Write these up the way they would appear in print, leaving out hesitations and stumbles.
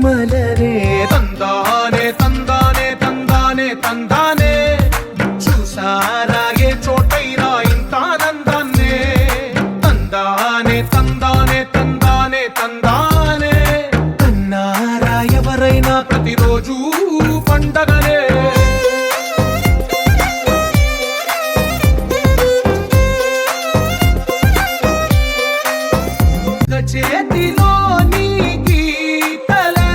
మలరే తందానే తందానే తందానే తందానే చూసారా ఏ చోటైనా ఇంత ఆనందాన్నే తందానే తందానే తందానే తందానే అన్నారా ఎవరైనా ప్రతిరోజు పండగనే చేతిలోని గీతలే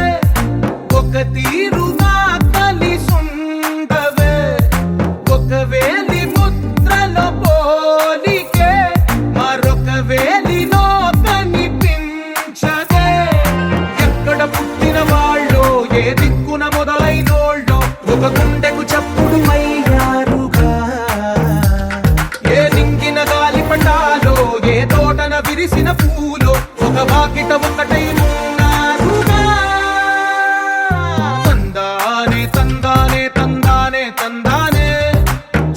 ఒక తీరుగా కలిసుండవే ఒక వేలి ముద్రల పోలికే మరొక వేలిలో కనిపించదే ఎక్కడ పుట్టిన వాళ్ళో ఏ దిక్కున మొదలైనోళ్ళో ఒక గుండెకు చప్పుడు అయ్యారుగా ఏ దింగిన గాలి పటాలో ఏ తోటన విరిసిన పూలో ఒక వాకిట ఒకటై ఉన్నారుగా తందానే తందానే తందానే తందానే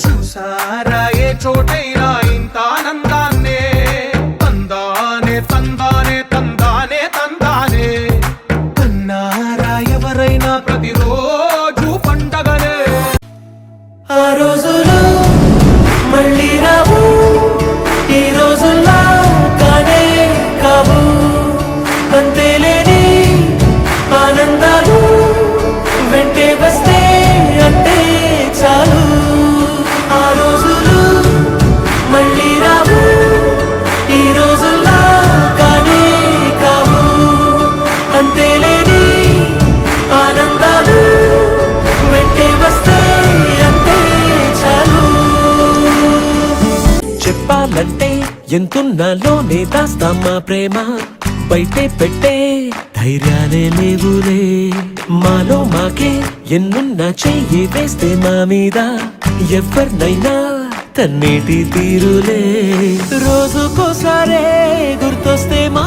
చూసారా ఏ చోటైనా ఇంత ఆనందాన్నే తందానే తందానే తందానే తందానే అన్నారా ఎవరైనా ప్రతిరోజు పండగనే ఆ రోజులు మళ్ళీ రావు ఈ రోజుల్లో కానే కావు అంతేలేని ఆనందాలు వెంటే వస్తే అంటే చాలు ఆ రోజులు మళ్ళీ రావు ఈ రోజుల్లో కానే కావు అంతేలేని ఆనందాలు వెంటే వస్తే అంటే చాలు చెప్పాలంటే ఎంతున్నాలోనే దాస్తామా ప్రేమ బయటే పెట్టే ధైర్యాలే లేవులే మాలో మాకే ఎన్నున్నా చెయ్యి వేస్తే మా మీద ఎవరినైనా తన్నేటి తీరులే రోజుకోసారే గుర్తొస్తే మా